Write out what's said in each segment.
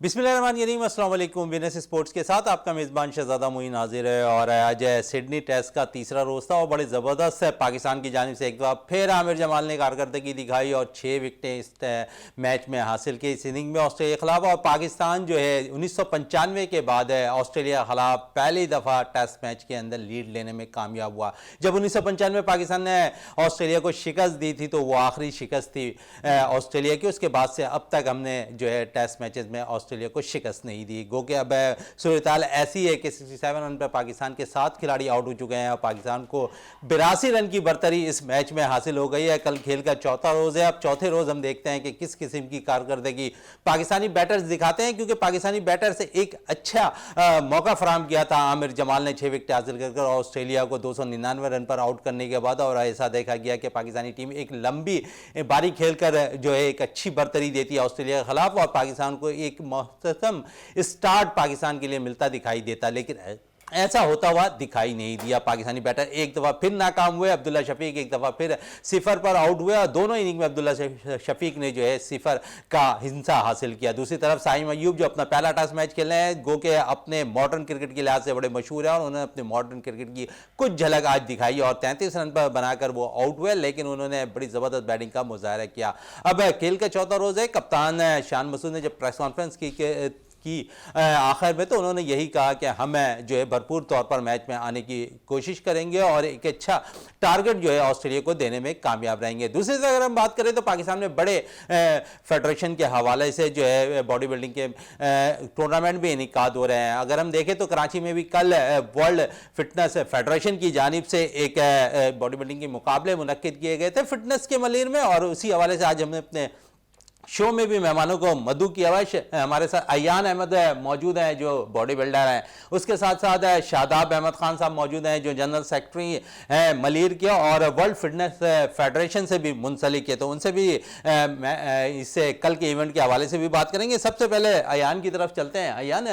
बिस्मिल्लाहिर्रहमानिर्रहीम, अस्सलाम वालेकुम। विनस स्पोर्ट्स के साथ आपका मेज़बान शहजादा मुईन हाजिर है। और आज सिडनी टेस्ट का तीसरा रोज़ था और बड़े ज़बरदस्त है पाकिस्तान की जानिब से एक बार फिर आमिर जमाल ने कारकर्दगी दिखाई और 6 विकेटें इस मैच में हासिल की इस इनिंग में ऑस्ट्रेलिया के खिलाफ। और पाकिस्तान जो है 1995 के बाद ऑस्ट्रेलिया के खिलाफ पहली दफ़ा टेस्ट मैच के अंदर लीड लेने में कामयाब हुआ। जब 1995 पाकिस्तान ने ऑस्ट्रेलिया को शिकस्त दी थी तो वो आखिरी शिकस्त थी ऑस्ट्रेलिया की। उसके बाद से अब तक हमने जो है टेस्ट मैचेस में ऑस्ट्रेलिया को शिकस्त नहीं दी। गो कि अब सूरत ऐसी है कि 67 रन पर पाकिस्तान के 7 खिलाड़ी आउट हो चुके हैं और पाकिस्तान को 82 रन की बरतरी इस मैच में हासिल हो गई है। कल खेल का चौथा रोज़ है। अब चौथे रोज़ हम देखते हैं कि किस किस्म की कारकर्दगी पाकिस्तानी बैटर्स दिखाते हैं, क्योंकि पाकिस्तानी बैटर से एक अच्छा मौका फराहम किया था आमिर जमाल ने 6 विकेट हासिल कर ऑस्ट्रेलिया को 299 रन पर आउट करने के बाद। और ऐसा देखा गया कि पाकिस्तानी टीम एक लंबी बारी खेलकर जो है एक अच्छी बरतरी देती है ऑस्ट्रेलिया के खिलाफ और पाकिस्तान को एक मुहतरम स्टार्ट पाकिस्तान के लिए मिलता दिखाई देता, लेकिन ऐसा होता हुआ दिखाई नहीं दिया। पाकिस्तानी बैटर एक दफ़ा फिर नाकाम हुए। अब्दुल्ला शफीक एक दफ़ा फिर सिफर पर आउट हुए और दोनों इनिंग में अब्दुल्ला शफीक ने जो है सिफर का हिस्सा हासिल किया। दूसरी तरफ साइम अयूब जो अपना पहला टेस्ट मैच खेल रहे हैं, गो के अपने मॉडर्न क्रिकेट के लिहाज से बड़े मशहूर हैं और उन्होंने अपने मॉडर्न क्रिकेट की कुछ झलक आज दिखाई और 33 रन पर बनाकर वो आउट हुए, लेकिन उन्होंने बड़ी ज़बरदस्त बैटिंग का मुजाहरा किया। अब खेल का चौथा रोज़ है। कप्तान शान मसूद ने जब प्रेस कॉन्फ्रेंस की आखिर में तो उन्होंने यही कहा कि हम जो है भरपूर तौर पर मैच में आने की कोशिश करेंगे और एक अच्छा टारगेट जो है ऑस्ट्रेलिया को देने में कामयाब रहेंगे। दूसरी तरफ अगर हम बात करें तो पाकिस्तान में बड़े फेडरेशन के हवाले से जो है बॉडी बिल्डिंग के टूर्नामेंट भी इनेकाद हो रहे हैं। अगर हम देखें तो कराची में भी कल वर्ल्ड फिटनेस फेडरेशन की जानिब से एक बॉडी बिल्डिंग के मुकाबले मुनक्किद किए गए थे फिटनेस के मलीर में, और उसी हवाले से आज हमने अपने शो में भी मेहमानों को मधु की आवाज़ हमारे साथ अयान अहमद मौजूद हैं जो बॉडी बिल्डर हैं, उसके साथ साथ शादाब अहमद खान साहब मौजूद हैं जो जनरल सेक्रेटरी हैं मलीर के और वर्ल्ड फिटनेस फेडरेशन से भी मुंसलिक है, तो उनसे भी इससे कल के इवेंट के हवाले से भी बात करेंगे। सबसे पहले अयान की तरफ चलते हैं। अयान,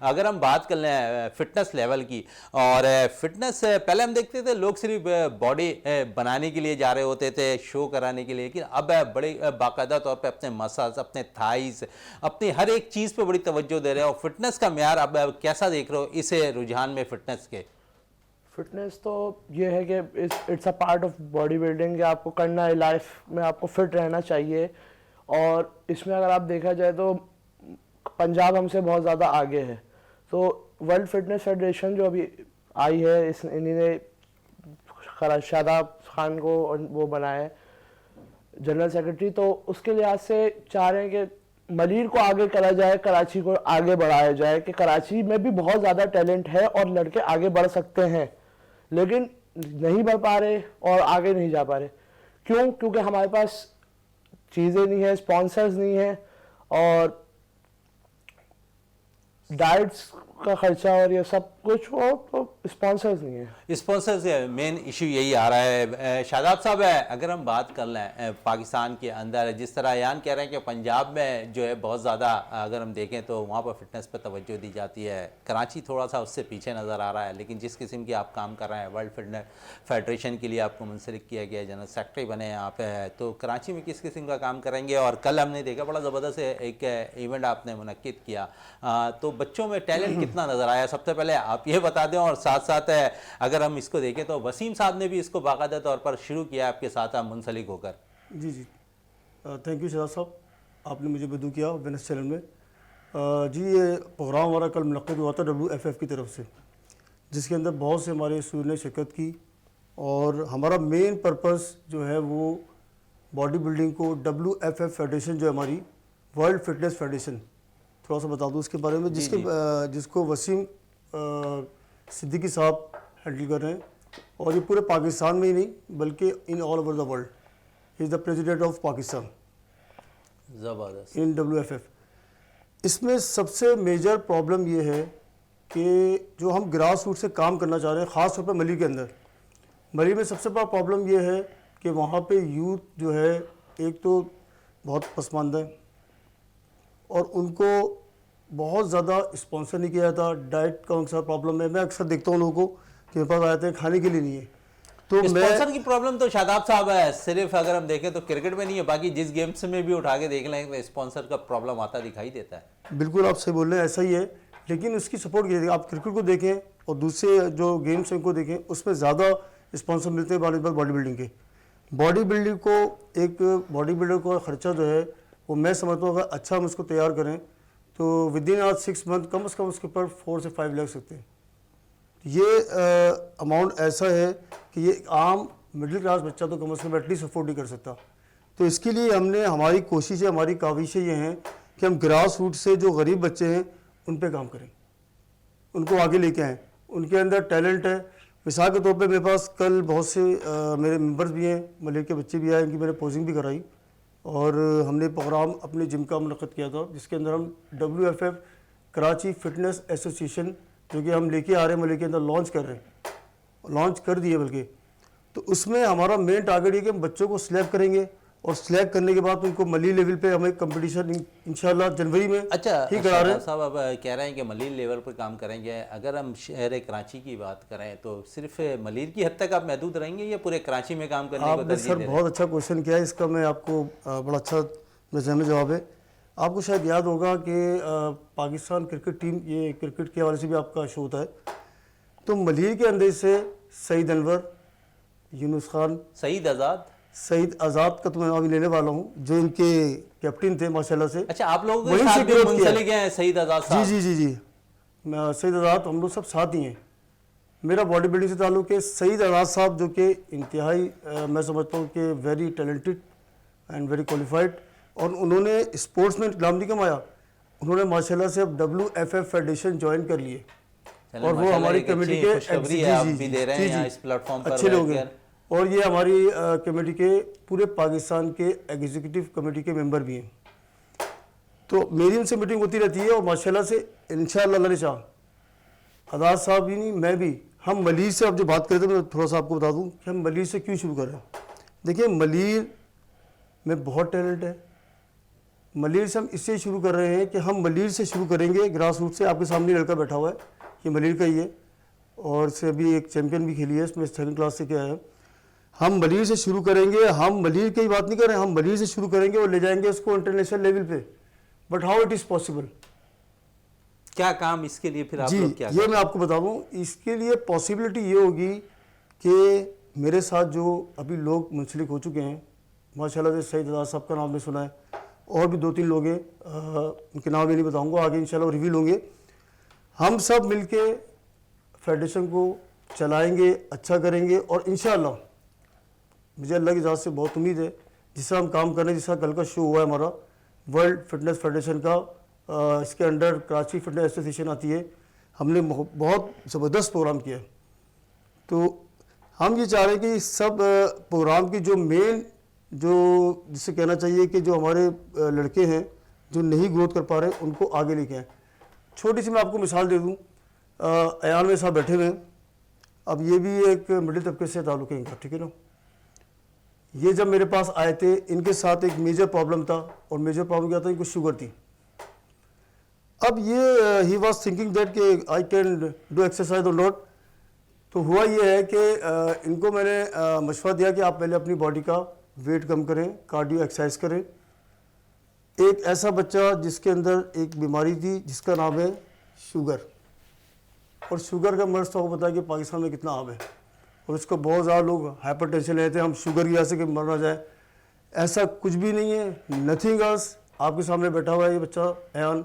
अगर हम बात कर लें फिटनेस लेवल की, और फिटनेस पहले हम देखते थे लोग सिर्फ बॉडी बनाने के लिए जा रहे होते थे, शो कराने के लिए, लेकिन अब बड़े बाकायदा तौर पर अपने मसल्स, अपने थाइस, अपनी हर एक चीज़ पे बड़ी तवज्जो दे रहे हो। फिटनेस का म्यार अब कैसा देख रहे हो इस रुझान में फिटनेस के? फिटनेस तो ये है कि it's a part of body building कि आपको करना है, लाइफ में आपको फिट रहना चाहिए। और इसमें अगर आप देखा जाए तो पंजाब हमसे बहुत ज़्यादा आगे है। तो वर्ल्ड फिटनेस फेडरेशन जो अभी आई है, इन्हीं ने शादाब खान को वो बनाया है जनरल सेक्रेटरी, तो उसके लिहाज से चाह रहे हैं कि मलीर को आगे करा जाए, कराची को आगे बढ़ाया जाए कि कराची में भी बहुत ज़्यादा टैलेंट है और लड़के आगे बढ़ सकते हैं, लेकिन नहीं बढ़ पा रहे और आगे नहीं जा पा रहे। क्यों? क्योंकि हमारे पास चीज़ें नहीं है, स्पॉन्सर्स नहीं है और डाइट्स का खर्चा और ये सब कुछ हो तो स्पॉन्सर्स नहीं है। स्पॉन्सर्स मेन इशू यही आ रहा है। शादाब साहब, अगर हम बात कर लें पाकिस्तान के अंदर, जिस तरह यान कह रहे हैं कि पंजाब में जो है बहुत ज़्यादा अगर हम देखें तो वहाँ पर फिटनेस पर तवज्जो दी जाती है, कराची थोड़ा सा उससे पीछे नज़र आ रहा है, लेकिन जिस किस्म की आप काम कर रहे हैं, वर्ल्ड फिटनेस फेडरेशन के लिए आपको मुंसलिक किया गया, जनरल सेक्रेटरी बने हैं आप, तो कराची में किस किस्म का काम करेंगे? और कल हमने देखा बड़ा ज़बरदस्त एक इवेंट आपने मुनक्किद किया, तो बच्चों में टैलेंट कितना नज़र आया? सबसे पहले आप ये बता दें, और साथ साथ अगर हम इसको देखें तो वसीम साहब ने भी इसको बाकायदा तौर पर शुरू किया आपके साथ आप मुंसलिक होकर। जी थैंक यू शहजाद साहब, आपने मुझे बदू किया विनस चैनल में। जी ये प्रोग्राम हमारा कल मुनक्किद हुआ था WFF की तरफ से, जिसके अंदर बहुत से हमारे स्टूडेंट ने शिरकत की और हमारा मेन पर्पस जो है वो बॉडी बिल्डिंग को WFF फेडरेशन जो है हमारी वर्ल्ड फिटनेस फेडरेशन, थोड़ा सा बता दूँ इसके बारे में, जिसको वसीम सिद्दीकी साहब हैंडल कर रहे हैं और ये पूरे पाकिस्तान में ही नहीं बल्कि in all over the world, he is the president of Pakistan ज़बरदस्त इन WFF। इसमें सबसे मेजर प्रॉब्लम ये है कि जो हम ग्रास रूट से काम करना चाह रहे हैं, ख़ास तौर पर मली के अंदर, मली में सबसे बड़ा प्रॉब्लम ये है कि वहाँ पे यूथ जो है एक तो बहुत पसमानदा है और उनको बहुत ज़्यादा स्पॉन्सर नहीं किया जाता। डाइट का उनके साथ प्रॉब्लम है। मैं अक्सर देखता हूँ लोगों को कि मेरे पास आते हैं खाने के लिए नहीं है, तो स्पॉन्सर की प्रॉब्लम तो शादाब साहब है, सिर्फ अगर हम देखें तो क्रिकेट में नहीं है, बाकी जिस गेम्स में भी उठा के देख लें तो स्पॉन्सर का प्रॉब्लम आता दिखाई देता है। बिल्कुल आप सही बोल रहे हैं, ऐसा ही है। लेकिन उसकी सपोर्ट कीजिए, आप क्रिकेट को देखें और दूसरे जो गेम्स हैं उनको देखें, उसमें ज़्यादा स्पॉन्सर मिलते हैं वॉलीबॉल बॉडी बिल्डिंग के। बॉडी बिल्डिंग को, एक बॉडी बिल्डर का खर्चा जो है वो मैं समझता हूँ अगर अच्छा हम उसको तैयार करें तो विद इन आज 6 मंथ कम से कम उसके ऊपर 4 से 5 लग सकते हैं। ये अमाउंट ऐसा है कि ये आम मिडिल क्लास बच्चा तो कम से कम एटलीस्ट अफोर्ड नहीं कर सकता। तो इसके लिए हमने, हमारी कोशिशें, हमारी काविशें ये हैं कि हम ग्रास रूट से जो गरीब बच्चे हैं उन पे काम करें, उनको आगे लेके आएँ। उनके अंदर टैलेंट है। मिसाल के तौर पे मेरे पास कल बहुत से मेरे मेंबर्स भी हैं, मलिक के बच्चे भी आए, इनकी मैंने पोजिंग भी कराई और हमने प्रोग्राम अपने जिम का मुनक़्क़द किया था जिसके अंदर हम WFF कराची फिटनेस एसोसिएशन जो कि हम लेके आ रहे हैं, मलिक के अंदर लॉन्च कर रहे हैं, लॉन्च कर दिए बल्कि। तो उसमें हमारा मेन टारगेट ये कि हम बच्चों को सिलेक्ट करेंगे और सिलेक्ट करने के बाद उनको मली लेवल पे हमें कंपटीशन इंशाल्लाह जनवरी में अच्छा ही करा रहे हैं। साहब अब कह रहे हैं कि मलीर लेवल पर काम करेंगे। अगर हम शहर कराची की बात करें तो सिर्फ मलीर की हद तक आप महदूद रहेंगे या पूरे कराची में काम करने को आपने तरजीह सर दे रहे हैं? बहुत अच्छा क्वेश्चन किया है, इसका मैं आपको बड़ा अच्छा मेरे जहन में जवाब है। आपको शायद याद होगा कि पाकिस्तान क्रिकेट टीम, ये क्रिकेट के हवाले से भी आपका शो होता है, तो मलीर के अंदर से सईद अनवर, यूनुस खान, सईद आज़ाद का तो मैं अभी लेने वाला हूँ जो इनके कैप्टन थे माशाल्लाह से। अच्छा, आप लोगों के वहीं साथ से भी growth किया है। मुंसलिक हैं सईद आज़ाद साहब? जी जी जी जी, मैं सईद आज़ाद, हम लोग सब साथ ही हैं। मेरा बॉडी बिल्डिंग से ताल्लुक़ है। सईद आज़ाद साहब जो कि इंतहाई मैं समझता हूँ कि very talented and very qualified, और उन्होंने स्पोर्ट्स में नाम नहीं कमाया, उन्होंने माशाल्लाह से अब WFF फेडरेशन ज्वाइन कर लिए चलें, और वो माशाल्लाह हमारी एक कमेटी अच्छी के खुशखबरी है आप भी दे रहे हैं यहाँ इस प्लेटफॉर्म पर अच्छे लोग बैठकर। हैं। और ये हमारी कमेटी के पूरे पाकिस्तान के एग्जीक्यूटिव कमेटी के मेंबर भी हैं। तो मेरी उनसे मीटिंग होती रहती है और माशाल्लाह से इंशाअल्लाह अल्लाह ने चाहा, आज़ाद साहब ही नहीं, मैं भी, हम मलीर से अब जो बात कर रहे थे, मैं थोड़ा सा आपको बता दूं कि हम मलीर से क्यों शुरू कर रहे हैं। देखिए, मलीर में बहुत टैलेंट है। मलीर से हम इससे शुरू कर रहे हैं कि हम मलीर से शुरू करेंगे, ग्रास रूट से। आपके सामने लड़का बैठा हुआ है, ये मलीर का ही है और इससे अभी एक चैम्पियन भी खेली है, इसमें 2nd क्लास से क्या है। हम मलीर से शुरू करेंगे, हम मलीर की बात नहीं कर रहे हैं, हम मलीर से शुरू करेंगे और ले जाएंगे उसको इंटरनेशनल लेवल पे। But how it is possible? क्या काम इसके लिए फिर आप जी, लोग क्या ये मैं आपको बता दूं, इसके लिए पॉसिबिलिटी ये होगी कि मेरे साथ जो अभी लोग मुंसलिक हो चुके हैं, माशाल्लाह से सईद आज़ाद साहब का नाम ने सुना है, और भी 2-3 लोग हैं, उनके नाम भी नहीं बताऊंगा, आगे इंशाल्लाह रिवील होंगे। हम सब मिलके फेडरेशन को चलाएंगे, अच्छा करेंगे और इंशाल्लाह मुझे अल्लाह की ज़ात से बहुत उम्मीद है, जिससे हम काम कर रहे हैं, जिसका कल का शो हुआ है हमारा वर्ल्ड फिटनेस फेडरेशन का, इसके अंडर कराची फिटनेस एसोसिएशन आती है, हमने बहुत ज़बरदस्त प्रोग्राम किया है। तो हम ये चाह रहे हैं कि सब प्रोग्राम की जो मेन, जो जिसे कहना चाहिए कि जो हमारे लड़के हैं जो नहीं ग्रोथ कर पा रहे, उनको आगे लेके आएँ। छोटी सी मैं आपको मिसाल दे दूँ, अयान में साहब बैठे हुए हैं, अब ये भी एक मिडिल तबके से ताल्लुक़ है इनका, ठीक है ना। ये जब मेरे पास आए थे, इनके साथ एक मेजर प्रॉब्लम था, और मेजर प्रॉब्लम क्या था, इनको शुगर थी। अब ये ही वॉज थिंकिंग दैट कि आई कैन डू एक्सरसाइज और नॉट। तो हुआ ये है कि इनको मैंने मशवरा दिया कि आप पहले अपनी बॉडी का वेट कम करें, कार्डियो एक्सरसाइज करें। एक ऐसा बच्चा जिसके अंदर एक बीमारी थी जिसका नाम है शुगर, और शुगर का मर्ज तो आपको पता है कि पाकिस्तान में कितना आम है, और इसको बहुत ज़्यादा लोग हाइपरटेंशन लेते हैं, हम शुगर की वजह से कि मर ना जाए। ऐसा कुछ भी नहीं है, नथिंग एल्स। आपके सामने बैठा हुआ है ये बच्चा अयान,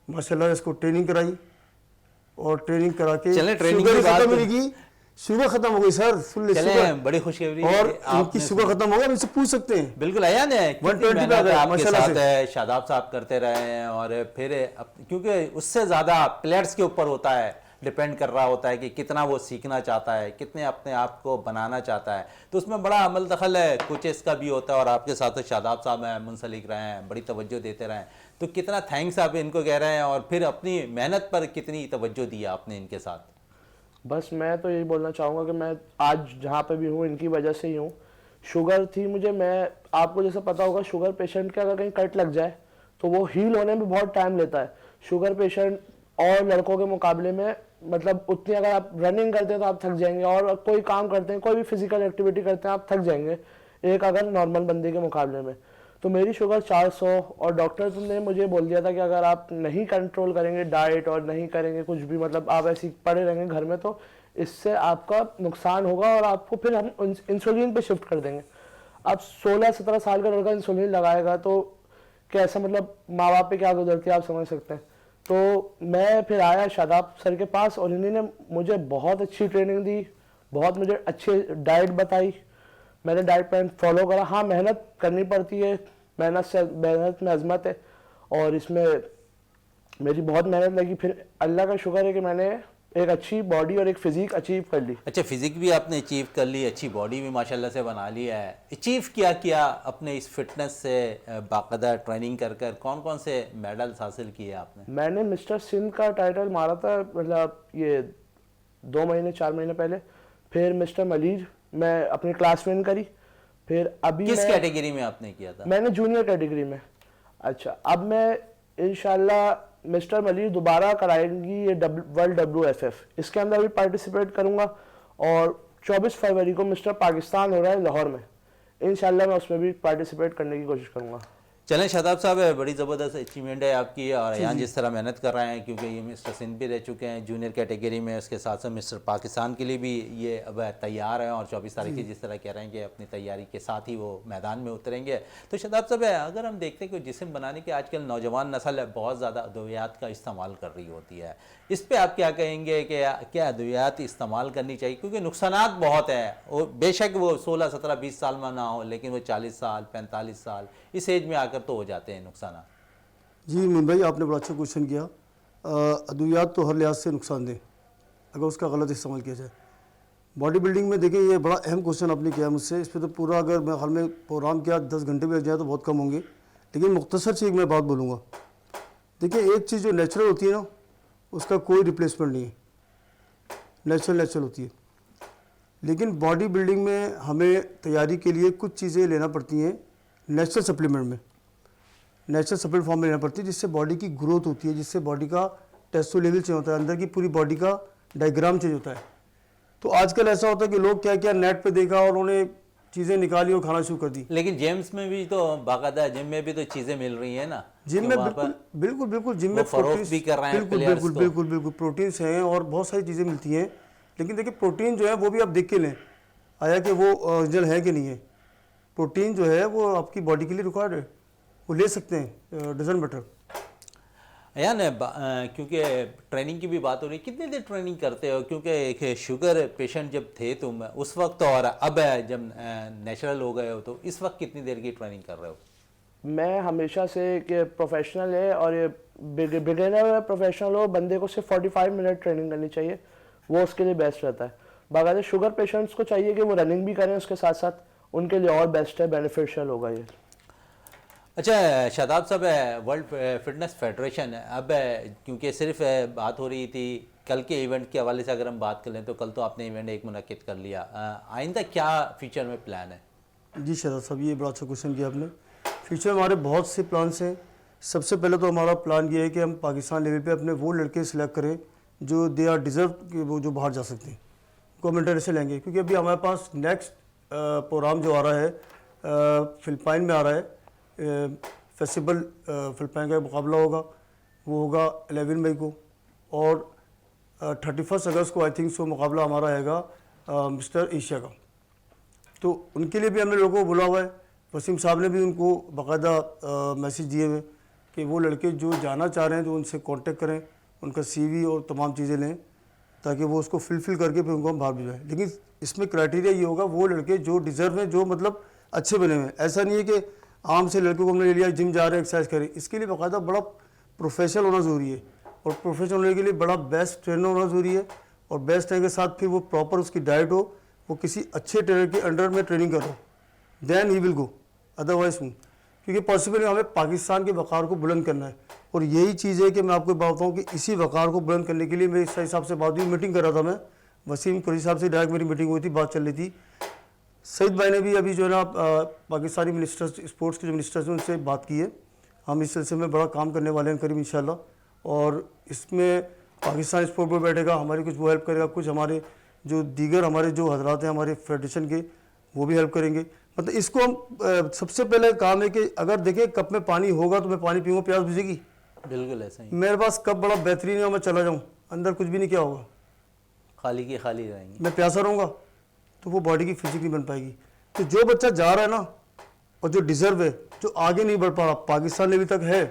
माशाल्लाह, इसको ट्रेनिंग कराई और ट्रेनिंग करा के चलें, ट्रेनिंग शुगर की बात खत्म मिलेगी, शुगर खत्म हो गई सर, सुन ले, शुगर बड़ी खुशखबरी और आपने इनकी शुगर खत्म हो गया, इनसे पूछ सकते हैं। बिल्कुल अयान है, 120 पे आ गए, आपके माशाल्लाह साथ से। है, शादाब साहब करते रहे हैं, और फिर क्योंकि उससे ज़्यादा प्लेयर्स के ऊपर होता है, डिपेंड कर रहा होता है कि कितना वो सीखना चाहता है, कितने अपने आप को बनाना चाहता है, तो उसमें बड़ा अमल दखल है, कोचेस का भी होता है, और आपके साथ शादाब साहब हैं, मुंसलिक रहे हैं, बड़ी तवज्जो देते रहे हैं, तो कितना थैंक्स आप इनको कह रहे हैं, और फिर अपनी मेहनत पर कितनी तवज्जो दी आपने इनके साथ। बस मैं तो यही बोलना चाहूँगा कि मैं आज जहाँ पे भी हूँ इनकी वजह से ही हूँ। शुगर थी मुझे, मैं आपको जैसे पता होगा, शुगर पेशेंट के अगर कहीं कट लग जाए तो वो हील होने में बहुत टाइम लेता है। शुगर पेशेंट और लड़कों के मुकाबले में मतलब उतनी अगर आप रनिंग करते हैं तो आप थक जाएंगे, और कोई काम करते हैं, कोई भी फिजिकल एक्टिविटी करते हैं, आप थक जाएंगे एक अगर नॉर्मल बंदे के मुकाबले में। तो मेरी शुगर 400, और डॉक्टर ने मुझे बोल दिया था कि अगर आप नहीं कंट्रोल करेंगे डाइट और नहीं करेंगे कुछ भी, मतलब आप ऐसे ही पड़े रहेंगे घर में, तो इससे आपका नुकसान होगा और आपको फिर हम इंसुलिन पे शिफ्ट कर देंगे। अब 16-17 साल का लड़का इंसुलिन लगाएगा तो कैसा, मतलब माँ बाप पे क्या गुजरती है आप समझ सकते हैं। तो मैं फिर आया शादाब सर के पास और इन्होंने मुझे बहुत अच्छी ट्रेनिंग दी, बहुत मुझे अच्छी डाइट बताई, मैंने डाइट प्लान फॉलो करा। हाँ, मेहनत करनी पड़ती है, मेहनत में अजमत है, और इसमें मेरी बहुत मेहनत लगी। फिर अल्लाह का शुक्र है कि मैंने एक अच्छी बॉडी और एक फिजिक अचीव कर ली। अच्छा, फिजिक भी आपने अचीव कर ली, अच्छी बॉडी भी माशाल्लाह से बना ली है। अचीव क्या किया अपने इस फिटनेस से, बाकायदा ट्रेनिंग कर कर कौन कौन से मेडल्स हासिल किए आपने? मैंने मिस्टर सिंध का टाइटल मारा था, मतलब ये 2 महीने 4 महीने पहले। फिर मिस्टर मलीर मैं अपनी क्लास विन करी। फिर अभी किस कैटेगरी में आपने किया था? मैंने जूनियर कैटेगरी में। अच्छा, अब मैं इंशाल्लाह मिस्टर मलीर दोबारा कराएंगी ये वर्ल्ड WFF, इसके अंदर भी पार्टिसिपेट करूंगा। और 24 फरवरी को मिस्टर पाकिस्तान हो रहा है लाहौर में, इंशाल्लाह मैं उसमें भी पार्टिसिपेट करने की कोशिश करूंगा। चलें शादाब साहब, बड़ी ज़बरदस्त अचीवमेंट है आपकी, और यहाँ जिस तरह मेहनत कर रहे हैं, क्योंकि ये मिस्टर सिंध भी रह चुके हैं जूनियर कैटेगरी में, उसके साथ साथ मिस्टर पाकिस्तान के लिए भी ये अब तैयार हैं, और 24 तारीख की जिस तरह कह रहे हैं कि अपनी तैयारी के साथ ही वो मैदान में उतरेंगे। तो शादाब साहब, अगर हम देखते हैं कि जिस्म बनाने के आजकल नौजवान नस्ल बहुत ज़्यादा अद्वियात का इस्तेमाल कर रही होती है, इस पर आप क्या कहेंगे कि क्या अद्वियात इस्तेमाल करनी चाहिए? क्योंकि नुकसानात बहुत हैं, और बेशक वो 16, 17, 20 साल में ना हो, लेकिन वो 40 साल 45 साल इस एज में आकर तो हो जाते हैं नुकसान। जी मोइन भाई, आपने बड़ा अच्छा क्वेश्चन किया। अद्वियात तो हर लिहाज से नुकसानदेह अगर उसका गलत इस्तेमाल किया जाए। बॉडी बिल्डिंग में देखिए, ये बड़ा अहम क्वेश्चन आपने किया मुझसे। इस पर तो पूरा अगर मैं हाल में प्रोग्राम किया 10 घंटे भी लग जाए तो बहुत कम होंगे, लेकिन मुख्तसर से एक मैं बात बोलूँगा। देखिए, एक चीज़ जो नेचुरल होती है ना, उसका कोई रिप्लेसमेंट नहीं है, नेचुरल होती है। लेकिन बॉडी बिल्डिंग में हमें तैयारी के लिए कुछ चीज़ें लेना पड़ती हैं नेचुरल सप्लीमेंट में, नेचुरल सप्लीमेंट फॉर्म में लेना पड़ती है, जिससे बॉडी की ग्रोथ होती है, जिससे बॉडी का टेस्टो लेवल चेंज होता है, अंदर की पूरी बॉडी का डायग्राम चेंज होता है। तो आजकल ऐसा होता है कि लोग क्या क्या नेट पे देखा और उन्हें चीज़ें निकाली और खाना शुरू कर दी। लेकिन जेम्स में भी तो बाकायदा, जिम में भी तो चीज़ें मिल रही हैं ना, जिम में बिल्कुल जिम में फरोख्त भी कर रहे हैं प्लेयर्स को। बिल्कुल प्रोटीन्स हैं और बहुत सारी चीज़ें मिलती हैं। लेकिन देखिए, प्रोटीन जो है वो भी आप देख के लें आया कि वो ओरिजिनल है कि नहीं है। प्रोटीन जो है वो आपकी बॉडी के लिए रिक्वायर्ड है, वो ले सकते हैं, डजंट मैटर। यान क्योंकि ट्रेनिंग की भी बात हो रही है, कितनी देर ट्रेनिंग करते हो? क्योंकि एक शुगर पेशेंट जब थे तुम उस वक्त, और अब जब नेचुरल हो गए हो, तो इस वक्त कितनी देर की ट्रेनिंग कर रहे हो? मैं हमेशा से कि प्रोफेशनल है और ये बिगिनर प्रोफेशनल हो, बंदे को सिर्फ 45 मिनट ट्रेनिंग करनी चाहिए, वो उसके लिए बेस्ट रहता है। बाकायदा शुगर पेशेंट्स को चाहिए कि वो रनिंग भी करें उसके साथ साथ, उनके लिए और बेस्ट है, बेनिफिशियल होगा ये। अच्छा शादाब साहब, वर्ल्ड फिटनेस फेडरेशन अब क्योंकि सिर्फ बात हो रही थी कल के इवेंट के हवाले से, अगर हम बात कर लें तो कल तो आपने इवेंट एक मुनक्किद कर लिया, आइंदा क्या फ्यूचर में प्लान है? जी शहजाद साहब, ये बड़ा अच्छा क्वेश्चन किया आपने। फ्यूचर में हमारे बहुत से प्लान्स हैं। सबसे पहले तो हमारा प्लान ये है कि हम पाकिस्तान लेवल पे अपने वो लड़के सिलेक्ट करें जो दे आर डिज़र्व, वो जो बाहर जा सकते हैं, को हम इंटरनेशनल लेंगे। क्योंकि अभी हमारे पास नेक्स्ट प्रोग्राम जो आ रहा है फिलिपाइन में आ रहा है, फेस्टिवल फिलिपाइन का मुकाबला होगा, वो होगा 11 मई को, और 31 अगस्त को आई थिंक सो मुकाबला हमारा आएगा मिस्टर एशिया का। तो उनके लिए भी हमने लोगों को बुला हुआ है। वसीम साहब ने भी उनको बाकायदा मैसेज दिए हुए कि वो लड़के जो जाना चाह रहे हैं तो उनसे कांटेक्ट करें, उनका CV और तमाम चीज़ें लें, ताकि वो उसको फिल करके फिर उनको हम बाहर भिजवाएं। लेकिन इसमें क्राइटेरिया ये होगा, वो लड़के जो डिज़र्व हैं, जो मतलब अच्छे बने हुए हैं। ऐसा नहीं है कि आम से लड़के को हमने ले लिया, जिम जा रहे हैं, एक्सरसाइज करें। इसके लिए बाकायदा बड़ा प्रोफेशनल होना ज़रूरी है, और प्रोफेशनल होने के लिए बड़ा बेस्ट ट्रेनर होना ज़रूरी है, और बेस्ट ट्रेनर के साथ फिर वो प्रॉपर उसकी डाइट हो, वो किसी अच्छे ट्रेनर के अंडर में ट्रेनिंग करो, then he will go, otherwise हूँ। क्योंकि पॉसिबल हमें पाकिस्तान के वक़ार को बुलंद करना है, और यही चीज़ है कि मैं आपको बात बताऊँ कि इसी वक़ार को बुलंद करने के लिए मेरे इस हिसाब से बात हुई, मीटिंग कर रहा था मैं, वसीम कुरैशी साहब से डायरेक्ट मेरी मीटिंग हुई थी, बात चल रही थी। सईद भाई ने भी अभी जो है ना पाकिस्तानी मिनिस्टर्स, स्पोर्ट्स के जो मिनिस्टर्स हैं उनसे बात की है। हम इस सिलसिले में बड़ा काम करने वाले हैं करीब इंशाल्लाह, और इसमें पाकिस्तान स्पोर्ट बोर्ड बैठेगा, हमारी कुछ वो हेल्प करेगा, कुछ हमारे जो दीगर हमारे जो हजरात हैं हमारे फेडरेशन के वो भी हेल्प करेंगे। मतलब इसको हम सबसे पहले काम है कि अगर देखें कप में पानी होगा तो मैं पानी पीऊँगा, प्यास बुझेगी? बिल्कुल ऐसा ही, मेरे पास कप बड़ा बेहतरीन है और मैं चला जाऊँ, अंदर कुछ भी नहीं किया होगा, खाली की खाली रहेंगे। मैं प्यासा रहूँगा तो वो बॉडी की फिजिक नहीं बन पाएगी। तो जो बच्चा जा रहा है ना और जो डिज़र्व है, जो आगे नहीं बढ़ पा रहा, पाकिस्तान लेवल तक है,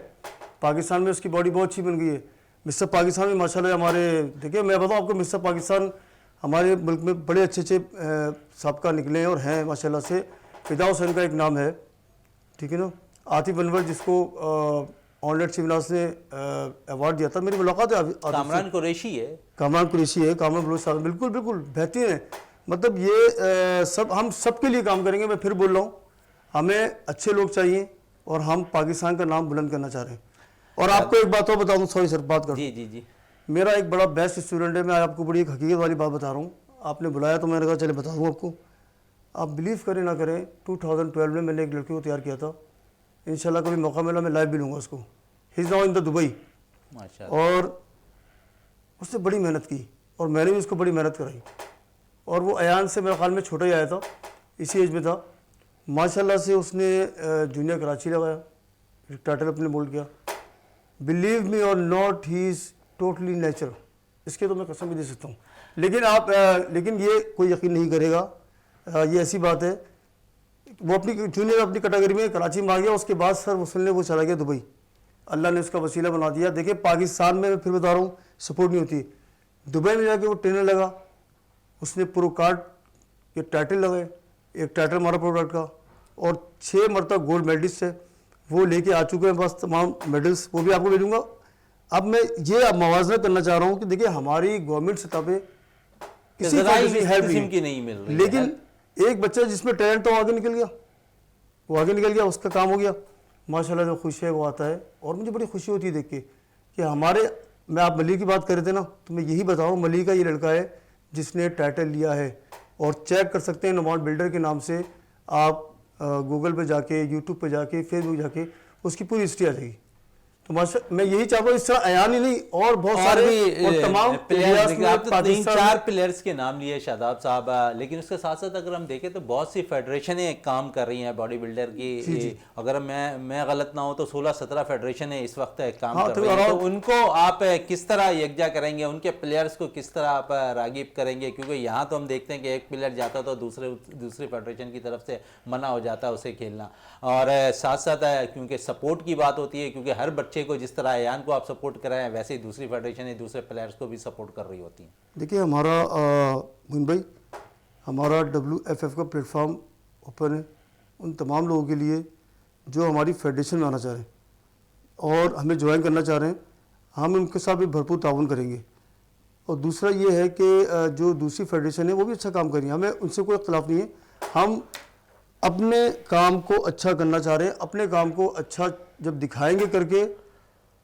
पाकिस्तान में उसकी बॉडी बहुत अच्छी बन गई है। मिस्टर पाकिस्तान में माशाल्लाह हमारे, देखिए मैं बताऊँ आपको, मिस्टर पाकिस्तान हमारे मुल्क में बड़े अच्छे अच्छे साबका निकले हैं और हैं माशाल्लाह से। फिदा हुसैन का एक नाम है, ठीक है ना, आतिफ अनवर जिसको ऑनलाइन शिवनास ने अवार्ड दिया था, मेरी मुलाकात है आतिफ से। कामरान कुरैशी है, कामरान कुरैशी है, कामरान बलोच साहब, बिल्कुल बिल्कुल बेहतरीन है। मतलब ये सब हम सब के लिए काम करेंगे। मैं फिर बोल रहा हूँ, हमें अच्छे लोग चाहिए और हम पाकिस्तान का नाम बुलंद करना चाह रहे हैं। और आपको एक बात और बता दूँ, सॉरी सर बात कर, जी जी जी, मेरा एक बड़ा बेस्ट स्टूडेंट है, मैं आपको बड़ी एक हकीकत वाली बात बता रहा हूँ। आपने बुलाया तो मैंने कहा चले बता दूँ आपको। आप बिलीव करें ना करें, 2012 में मैंने एक लड़के को तैयार किया था, इंशाल्लाह कभी मौका मिला मैं लाइव भी लूँगा उसको। He is now in the Dubai, माशाल्लाह। और उसने बड़ी मेहनत की और मैंने भी उसको बड़ी मेहनत कराई। और वो अयान से मेरे ख्याल में छोटा ही आया था, इसी एज में था। माशाल्लाह से उसने जूनियर कराची लगाया, एक टाइटल अपने बोल्ड किया। बिलीव मी और not, he is totally natural, इसके तो मैं कसम भी दे सकता हूँ। लेकिन ये कोई यकीन नहीं करेगा, ये ऐसी बात है, वो अपनी जूनियर अपनी कैटेगरी में कराची में आ गया, उसके बाद सर वसूलने वो चला गया दुबई। अल्लाह ने उसका वसीला बना दिया। देखिए पाकिस्तान में मैं फिर बता रहा हूँ सपोर्ट नहीं होती, दुबई में जाके वो ट्रेनर लगा, उसने प्रो कार्ड के टाइटल लगाए, एक टाइटल मारा प्रोडक्ट का, और 6 मरतबा गोल्ड मेडलिस्ट है, वो लेके आ चुके हैं बस तमाम मेडल्स, वो भी आपको भेजूंगा। अब मैं ये मवाजना करना चाह रहा हूँ कि देखिए हमारी गवर्नमेंट सतह पे किसी किस्म की नहीं मिल रही है, लेकिन एक बच्चा जिसमें टैलेंट तो आगे निकल गया, वो आगे निकल गया, उसका काम हो गया माशाल्लाह। जो खुश है वो आता है और मुझे बड़ी खुशी होती है देख के कि हमारे, मैं आप मलिक की बात कर रहे थे ना, तो मैं यही बताऊँ, मलिक का ये लड़का है जिसने टाइटल लिया है, और चेक कर सकते हैं नॉमॉन बिल्डर के नाम से, आप गूगल पे जाके, यूट्यूब पे जाके, फेसबुक जाके उसकी पूरी हिस्ट्री आ जाएगी। तो माशा मैं यही चाहता हूँ, इस तरह अयान ही नहीं और बहुत सारे और तमाम प्लेयर्स, आप तो 3-4 प्लेयर्स के नाम लिए शादाब साहब, लेकिन उसके साथ साथ अगर हम देखें तो बहुत सी फेडरेशनें काम कर रही हैं बॉडी बिल्डर की। अगर मैं गलत ना हो तो 16-17 फेडरेशनें इस वक्त काम कर रही हैं, तो उनको आप किस तरह यकजा करेंगे, उनके प्लेयर्स को किस तरह आप रागिब करेंगे? क्योंकि यहाँ तो हम देखते हैं कि एक प्लेयर जाता तो दूसरी फेडरेशन की तरफ से मना हो जाता है उसे खेलना, और साथ साथ क्योंकि सपोर्ट की बात होती है, क्योंकि हर बच्चे को जिस तरह अयान को आप सपोर्ट कराएं वैसे ही दूसरी फेडरेशन दूसरे प्लेयर्स को भी सपोर्ट कर रही होती हैं। देखिए हमारा मोइन भाई, हमारा WFF का प्लेटफॉर्म ओपन है उन तमाम लोगों के लिए जो हमारी फेडरेशन में आना चाह रहे हैं और हमें ज्वाइन करना चाह रहे हैं। हम उनके साथ भी भरपूर ताउन करेंगे। और दूसरा ये है कि जो दूसरी फेडरेशन है वो भी अच्छा काम कर रही है, हमें उनसे कोई इख्तलाफ नहीं है। हम अपने काम को अच्छा करना चाह रहे हैं, अपने काम को अच्छा जब दिखाएंगे करके,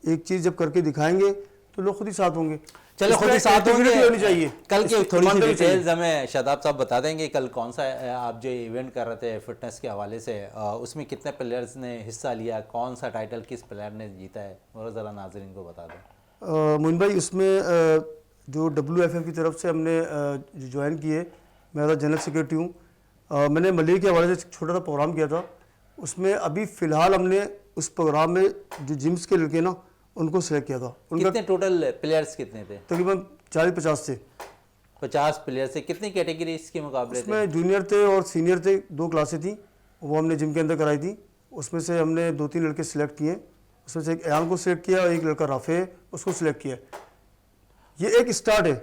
एक चीज़ जब करके दिखाएंगे तो लोग खुद ही साथ होंगे। चलो खुद ही साथ होंगे, होनी चाहिए। कल की थोड़ी सी डिटेल्स हमें शादाब साहब बता देंगे, कल कौन सा आप जो इवेंट कर रहे थे फिटनेस के हवाले से, उसमें कितने प्लेयर्स ने हिस्सा लिया, कौन सा टाइटल किस प्लेयर ने जीता है, और ज़रा नाज़रीन को बता दें। मोइन भाई, उसमें जो WFF की तरफ से हमने ज्वाइन किए, मैं जनरल सेक्रेटरी हूँ। मैंने मलिक के हवाले से छोटा सा प्रोग्राम किया था, उसमें अभी फ़िलहाल हमने उस प्रोग्राम में जो जिम्स के लड़के ना उनको सेलेक्ट किया था। उनका कितने टोटल प्लेयर्स कितने थे? तकरीबन 40-50 थे। 50 प्लेयर से कितनी कैटेगरीज के मुकाबले थे? उसमें जूनियर थे और सीनियर थे, 2 क्लासें थी, वो हमने जिम के अंदर कराई थी। उसमें से हमने 2-3 लड़के सिलेक्ट किए, उसमें से एक अयान को सिलेक्ट किया और एक लड़का राफे उसको सिलेक्ट किया। ये एक स्टार्ट है।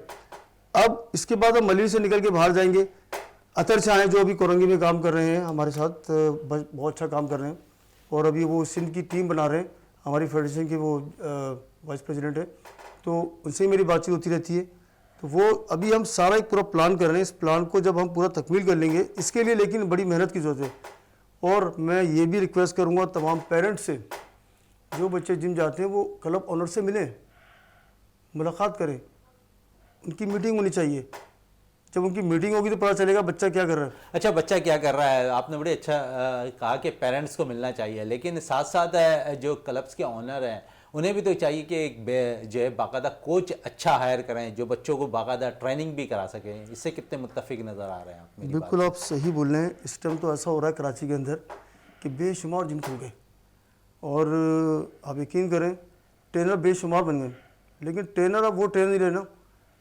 अब इसके बाद हम मलिक से निकल के बाहर जाएंगे। अतर शाह जो अभी कोरंगी में काम कर रहे हैं हमारे साथ, बहुत अच्छा काम कर रहे हैं, और अभी वो सिंध की टीम बना रहे हैं, हमारी फेडरेशन के वो वाइस प्रेसिडेंट है, तो उनसे मेरी बातचीत होती रहती है। तो वो अभी हम सारा एक पूरा प्लान कर रहे हैं। इस प्लान को जब हम पूरा तकमील कर लेंगे, इसके लिए लेकिन बड़ी मेहनत की ज़रूरत है। और मैं ये भी रिक्वेस्ट करूँगा तमाम पेरेंट्स से, जो बच्चे जिम जाते हैं वो क्लब ऑनर से मिलें, मुलाकात करें, उनकी मीटिंग होनी चाहिए। जब उनकी मीटिंग होगी तो पता चलेगा बच्चा क्या कर रहा है। अच्छा, बच्चा क्या कर रहा है, आपने बड़े अच्छा कहा कि पेरेंट्स को मिलना चाहिए, लेकिन साथ साथ जो क्लब्स के ऑनर हैं उन्हें भी तो चाहिए कि एक जो है बाकायदा कोच अच्छा हायर करें जो बच्चों को बाकायदा ट्रेनिंग भी करा सकें। इससे कितने मुत्तफिक नज़र आ रहे हैं आप मेरी बात बिल्कुल आप सही बोल रहे हैं। इस टाइम तो ऐसा हो रहा है कराची के अंदर कि बेशुमार जिम खुल गए और आप यकीन करें ट्रेनर बेशुमार बन गए, लेकिन ट्रेनर अब वो ट्रेनर नहीं रहना।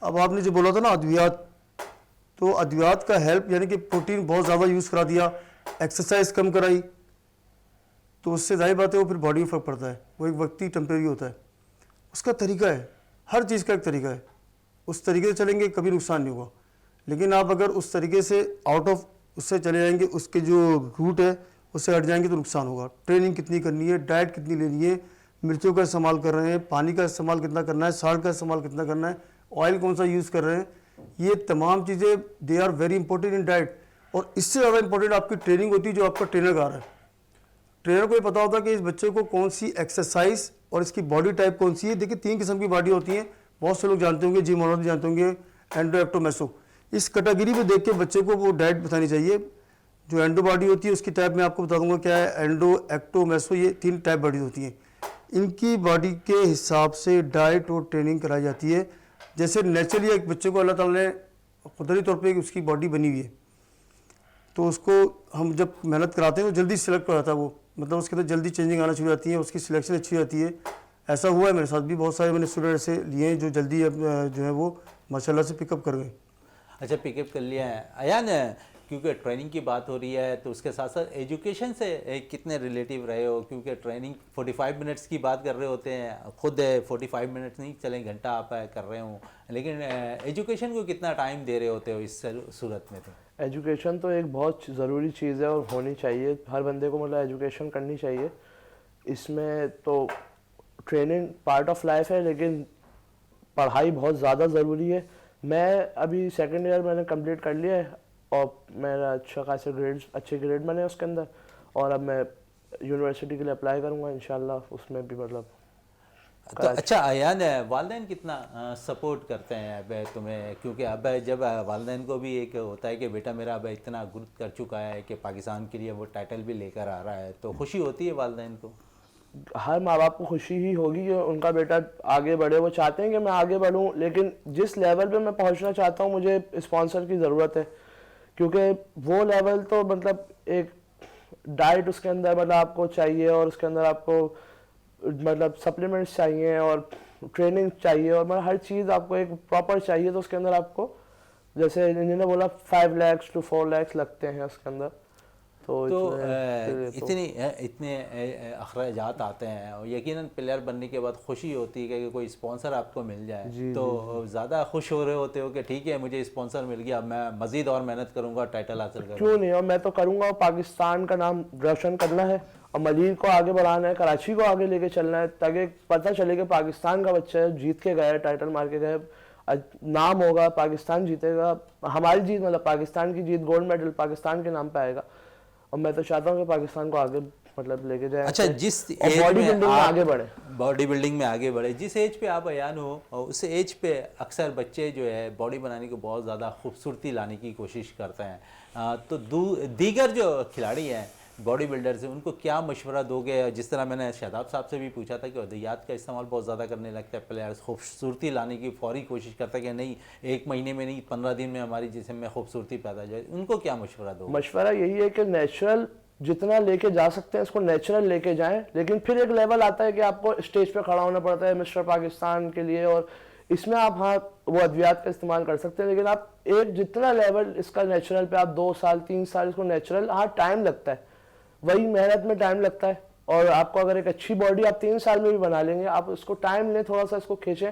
अब आपने जो बोला था ना अद्वियात, तो अद्वियात का हेल्प यानी कि प्रोटीन बहुत ज़्यादा यूज़ करा दिया, एक्सरसाइज कम कराई, तो उससे जाहिर बात है वो फिर बॉडी में फ़र्क पड़ता है। वो एक वक्ती टेम्परेरी होता है, उसका तरीका है, हर चीज़ का एक तरीका है। उस तरीके से चलेंगे कभी नुकसान नहीं होगा, लेकिन आप अगर उस तरीके से आउट ऑफ उससे चले जाएंगे, उसके जो रूट है उससे हट जाएंगे तो नुकसान होगा। ट्रेनिंग कितनी करनी है, डाइट कितनी लेनी है, मिर्चों का इस्तेमाल कर रहे हैं, पानी का इस्तेमाल कितना करना है, साल्ट का इस्तेमाल कितना करना है, ऑयल कौन सा यूज़ कर रहे हैं, ये तमाम चीज़ें they are very important in diet. और इससे ज़्यादा इंपॉर्टेंट आपकी ट्रेनिंग होती है जो आपका ट्रेनर कर रहा है। ट्रेनर को ये पता होता है कि इस बच्चे को कौन सी एक्सरसाइज और इसकी बॉडी टाइप कौन सी है। देखिए 3 किस्म की बॉडी होती हैं, बहुत से लोग जानते होंगे, जिम ऑनर भी जानते होंगे, एंडो एक्टो मेसो। इस कैटेगरी में देख के बच्चे को वो डाइट बतानी चाहिए। जो एंडो बॉडी होती है उसकी टाइप मैं आपको बता दूंगा क्या है, एंडो एक्टो मेसो, ये 3 टाइप बॉडी होती हैं। इनकी बॉडी के हिसाब से डाइट और ट्रेनिंग कराई जाती है। जैसे नेचुरली एक बच्चे को अल्लाह ताला ने कुदरती तौर पर उसकी बॉडी बनी हुई है, तो उसको हम जब मेहनत कराते हैं तो जल्दी सिलेक्ट हो जाता है वो, मतलब उसके अंदर जल्दी चेंजिंग आना शुरू हो जाती है, उसकी सिलेक्शन अच्छी हो जाती है। ऐसा हुआ है मेरे साथ भी, बहुत सारे मैंने स्टूडेंट ऐसे लिए हैं जो जल्दी जो है वो माशाल्लाह से पिकअप कर गए। अच्छा, पिकअप कर लिया है अयान। क्योंकि ट्रेनिंग की बात हो रही है तो उसके साथ साथ एजुकेशन से कितने रिलेटिव रहे हो? क्योंकि ट्रेनिंग 45 मिनट्स की बात कर रहे होते हैं, खुद 45 मिनट्स नहीं चलें घंटा आप कर रहे हो, लेकिन एजुकेशन को कितना टाइम दे रहे होते हो इस सूरत में? तो एजुकेशन तो एक बहुत ज़रूरी चीज़ है और होनी चाहिए, हर बंदे को मतलब एजुकेशन करनी चाहिए। इसमें तो ट्रेनिंग पार्ट ऑफ लाइफ है, लेकिन पढ़ाई बहुत ज़्यादा ज़रूरी है। मैं अभी सेकंड ईयर मैंने कंप्लीट कर लिया है और मेरा अच्छे ग्रेड बने उसके अंदर, और अब मैं यूनिवर्सिटी के लिए अप्लाई करूँगा इंशाल्लाह, उसमें भी मतलब। तो अच्छा अयान, वालिदैन कितना सपोर्ट करते हैं अब तुम्हें? क्योंकि अब जब वालिदैन को भी एक होता है कि बेटा मेरा अब इतना ग्रोथ कर चुका है कि पाकिस्तान के लिए वो टाइटल भी लेकर आ रहा है, तो खुशी होती है वालिदैन को? हर माँ बाप को खुशी ही होगी कि उनका बेटा आगे बढ़े। वो चाहते हैं कि मैं आगे बढ़ूं, लेकिन जिस लेवल पे मैं पहुंचना चाहता हूं मुझे स्पॉन्सर की ज़रूरत है, क्योंकि वो लेवल तो मतलब एक डाइट उसके अंदर मतलब आपको चाहिए, और उसके अंदर आपको मतलब सप्लीमेंट्स चाहिए और ट्रेनिंग चाहिए, और मतलब हर चीज़ आपको एक प्रॉपर चाहिए। तो उसके अंदर आपको जैसे इन्होंने बोला 5 लाख to 4 लाख लगते हैं उसके अंदर। तो इतने अखराजात आते हैं, और यकीनन प्लेयर बनने के बाद खुशी होती है कि कोई स्पॉन्सर आपको मिल जाए, तो ज़्यादा खुश हो रहे होते हो कि ठीक है मुझे स्पॉन्सर मिल गया, अब मैं मज़ीद और मेहनत करूँगा, टाइटल हासिल करूँगा। क्यों नहीं, और मैं तो करूँगा। पाकिस्तान का नाम रोशन करना है और मजीद को आगे बढ़ाना है, कराची को आगे लेके चलना है, ताकि पता चले कि पाकिस्तान का बच्चा है, जीत के गया, टाइटल मार के गए, नाम होगा, पाकिस्तान जीतेगा। हमारी जीत मतलब पाकिस्तान की जीत, गोल्ड मेडल पाकिस्तान के नाम पे आएगा, और मैं तो चाहता हूँ कि पाकिस्तान को आगे मतलब लेके जाए। अच्छा, जिस बॉडी बिल्डिंग में आगे बढ़े, बॉडी बिल्डिंग में आगे बढ़े, जिस एज पे आप अयान हो, और उस एज पे अक्सर बच्चे जो है बॉडी बनाने को बहुत ज़्यादा खूबसूरती लाने की कोशिश करते हैं, तो दीगर जो खिलाड़ी हैं बॉडी बिल्डर से, उनको क्या मशवरा दोगे? जिस तरह मैंने शादाब साहब से भी पूछा था कि अद्वियात का इस्तेमाल बहुत ज़्यादा करने लगता है प्लेयर्स, खूबसूरती लाने की फौरी कोशिश करता है कि नहीं 1 महीने में नहीं 15 दिन में हमारी जिस्म में खूबसूरती पैदा जाए, उनको क्या मशवरा दोगे? मशवरा यही है कि नेचुरल जितना लेके जा सकते हैं इसको नेचुरल लेके जाएं, लेकिन फिर एक लेवल आता है कि आपको स्टेज पे खड़ा होना पड़ता है मिस्टर पाकिस्तान के लिए, और इसमें आप हाँ वो अद्वियात का इस्तेमाल कर सकते हैं, लेकिन आप एक जितना लेवल इसका नेचुरल पे आप 2 साल 3 साल इसको नेचुरल, हाँ टाइम लगता है, वही मेहनत में टाइम लगता है। और आपको अगर एक अच्छी बॉडी आप 3 साल में भी बना लेंगे, आप इसको टाइम लें, थोड़ा सा इसको खींचें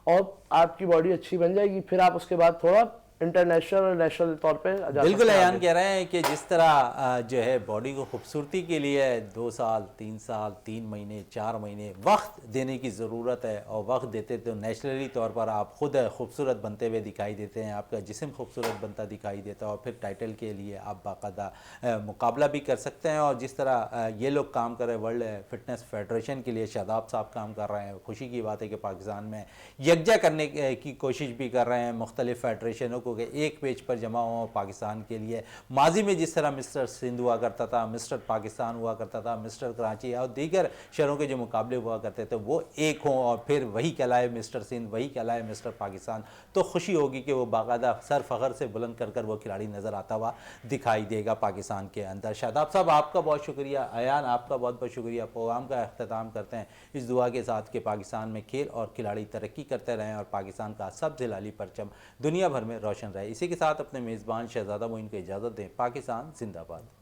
और आपकी बॉडी अच्छी बन जाएगी, फिर आप उसके बाद थोड़ा इंटरनेशनल और नेशनल तौर पे बिल्कुल अयान कह रहे हैं कि जिस तरह जो है बॉडी को खूबसूरती के लिए 2 साल 3 साल 3 महीने 4 महीने वक्त देने की ज़रूरत है, और वक्त देते तो नेचुरली तौर पर आप खुद खूबसूरत बनते हुए दिखाई देते हैं, आपका जिस्म खूबसूरत बनता दिखाई देता है, और फिर टाइटल के लिए आप बाकायदा मुकाबला भी कर सकते हैं। और जिस तरह ये लोग काम कर रहे हैं वर्ल्ड फिटनेस फेडरेशन के लिए, शादाब साहब काम कर रहे हैं, खुशी की बात है कि पाकिस्तान में यकजा करने की कोशिश भी कर रहे हैं, मुख्तलिफ फेडरेशनों मुल्कों के एक पेज पर जमा हुआ पाकिस्तान के लिए। माजी में जिस तरह मिस्टर सिंध हुआ करता था, मिस्टर पाकिस्तान हुआ करता था, मिस्टर कराची और दीगर शहरों के जो मुकाबले हुआ करते थे वो एक हों और फिर वही कहलाए मिस्टर सिंध, वही कहलाए मिस्टर पाकिस्तान, तो खुशी होगी कि वो बाकायदा सर फ़ख्र से बुलंद कर कर वो खिलाड़ी नज़र आता हुआ दिखाई देगा पाकिस्तान के अंदर। शादाब साहब आपका बहुत शुक्रिया, अयान आपका बहुत बहुत शुक्रिया। प्रोग्राम का अख्ताम करते हैं इस दुआ के साथ कि पाकिस्तान में खेल और खिलाड़ी तरक्की करते रहें और पाकिस्तान का सबसे लाली परचम दुनिया भर में रोशन रहे। इसी के साथ अपने मेज़बान शहजादा मोइन को इजाज़त दें। पाकिस्तान जिंदाबाद।